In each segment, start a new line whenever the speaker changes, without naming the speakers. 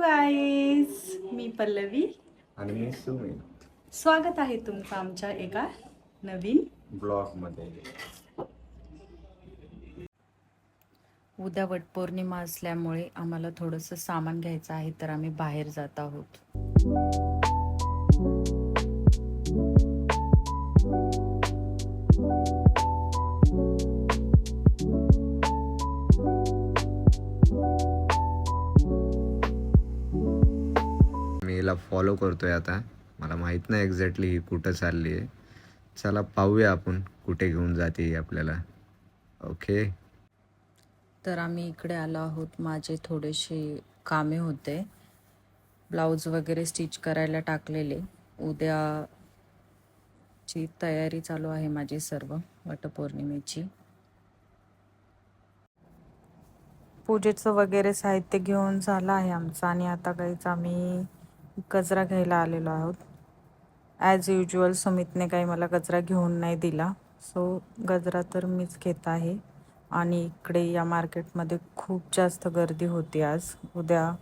Guys, मी पल्लवी
आणि मी सुमित.
स्वागत आहे तुमचं आमच्या एका नवीन
ब्लॉग मध्ये.
उद्या वटपौर्णिमा असल्यामुळे आम्हाला थोडंसं सामान घ्यायचं आहे, तर आम्ही बाहेर जात आहोत.
मी हिला फॉलो करतोय आता. मला माहित नाही एक्झॅक्टली ही कुठं चालली आहे. चला पाहूया आपण कुठे घेऊन जाते आपल्याला. ओके.
तर आम्ही इकडे आलो आहोत. माझे थोडेसे कामे होते, ब्लाऊज वगैरे स्टिच करायला टाकलेले. उद्याची तयारी चालू आहे माझी सर्व वटपौर्णिमेची. पूजेचं वगैरे साहित्य घेऊन झालं आहे आमचं, आणि आता काहीच आम्ही गजरा घ्यायला आलेलो आहोत. ॲज युजल सुमितने काही मला गजरा घेऊन नाही दिला, सो गजरा तर मीच घेत आहे. आणि इकडे या मार्केटमध्ये खूप जास्त गर्दी होती आज. उद्या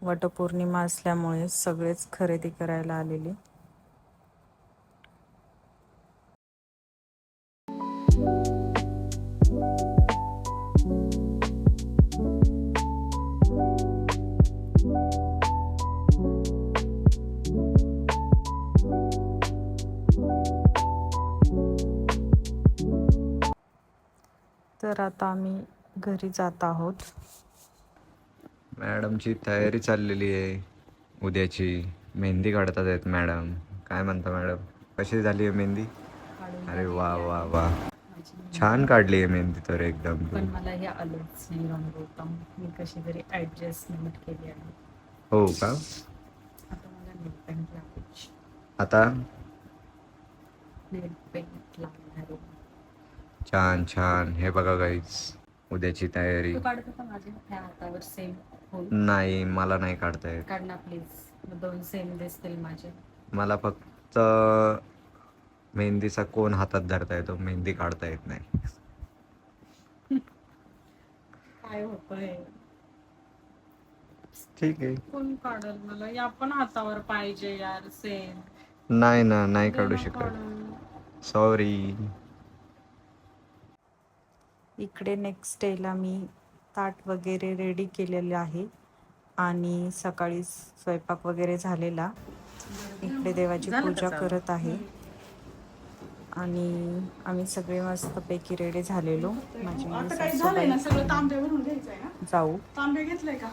वटपौर्णिमा असल्यामुळे सगळेच खरेदी करायला आलेले. तर आता आम्ही घरी जात आहोत.
मॅडमची तयारी चाललेली आहे उद्याची. मेहंदी काढतात आहेत मॅडम. काय म्हणता मॅडम, कशी झाली आहे मेहंदी? अरे वा वा वा, छान काढली आहे मेहंदी तर एकदम.
पण मला हे आलंच नाही रंगवता. मी कशी तरी ॲडजस्टमेंट केली आहे.
हो का?
आता मला नेल पेंट लावायची.
आता
नेल पेंट लागणार आहे.
छान छान. हे बघा गाईज, उद्याची तयारी.
तू काढत होता माझ्या ह्या हातावर सेम होईल?
नाही, मला नाही काढता येत.
काढ ना प्लीज, 2 सेम दिसतील माझे.
मला फक्त मेहंदीचा कोण हातात धरता येतो, मेहंदी काढता येत नाही.
काय होतंय?
ठीक आहे.
कोण काढल मला? या पण हातावर पाहिजे यार सेम.
नाही ना, नाही काढू शकत. सॉरी.
इकडे नेक्स्ट डेला मी ताट वगैरे रेडी केलेले आहे, आणि सकाळी स्वयंपाक वगैरे झालेला. इकडे देवाची पूजा करत आहे, आणि आम्ही सगळे मस्तपैकी रेडी झालेलो. माझी सासूबाई जाऊ. तांबे घेतलंय का?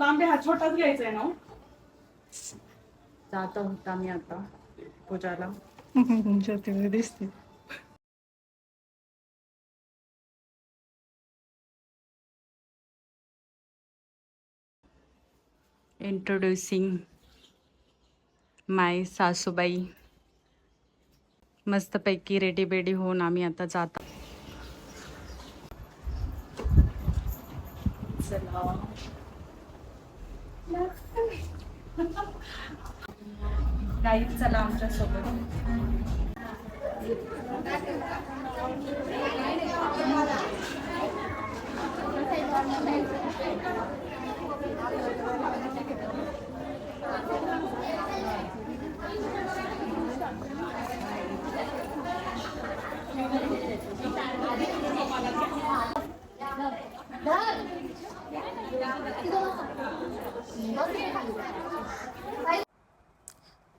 तांबे हा छोटाच घ्यायचा आहे ना. जात आहोत आम्ही आता पूजाला. ज्योती दिसते. इंट्रोड्युसिंग माय सासूबाई. मस्तपैकी रेडी बेडी होऊन आम्ही आता जात. चला गाईड चला आमच्या सोबत.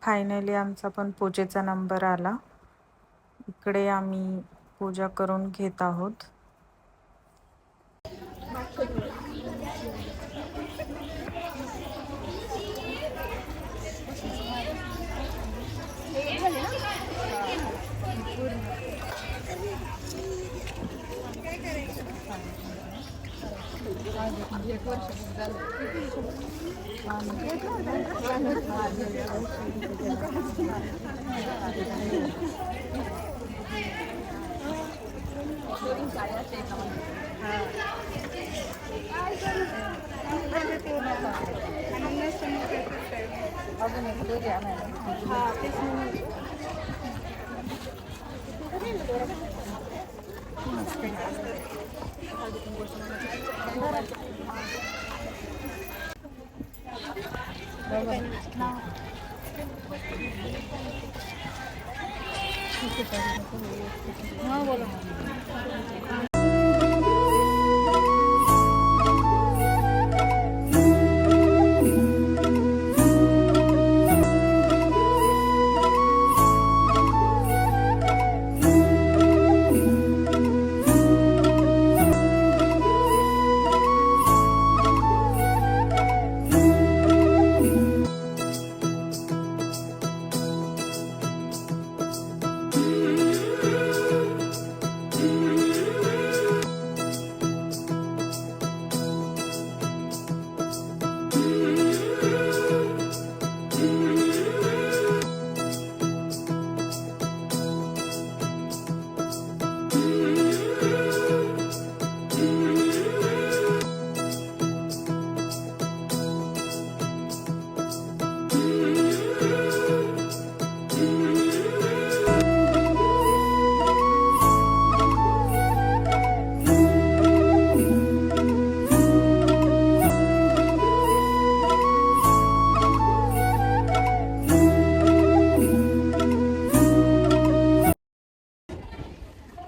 फायनली आमचा पण पूजेचा नंबर आला. इकडे आम्ही पूजा करून घेत आहोत.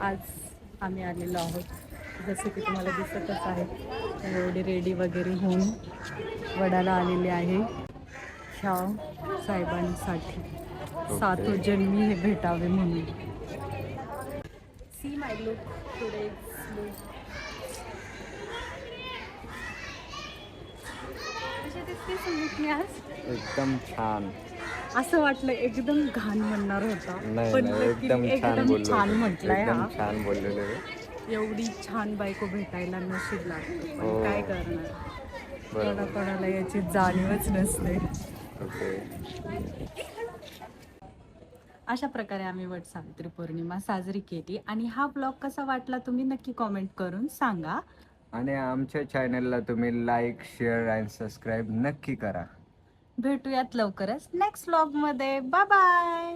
आज आम्ही आलेलो आहोत, जसं की तुम्हाला दिसतच आहे, एवढी रेडी वगैरे होऊन वडाला आलेले आहे ह्या साहेबांसाठी, सातो जन्मी हे भेटावे म्हणून. सी माय लुक टुडे
एकदम छान.
असं वाटलं एकदम घाण म्हणणार होता,
नाही
पण
नाही, एकदम छान बोललो.
छान म्हटलंय.
एकदम
हा,
छान बोललेले.
एवढी छान बायको भेटायला नशीब लागतं, पण
हो.
काय करणार,
बरोबर.
कोणाला याची जाणीवच नसते.
ओके.
अशा प्रकारे आम्ही वट सावित्री पौर्णिमा साजरी केली. आणि हा ब्लॉग कसा वाटला तुम्ही नक्की कॉमेंट करून सांगा.
आणि आमच्या चॅनलला तुम्ही लाईक, शेअर अँड सबस्क्राईब नक्की करा.
भेटूयात लवकरच नेक्स्ट व्लॉग मध्ये. Bye bye.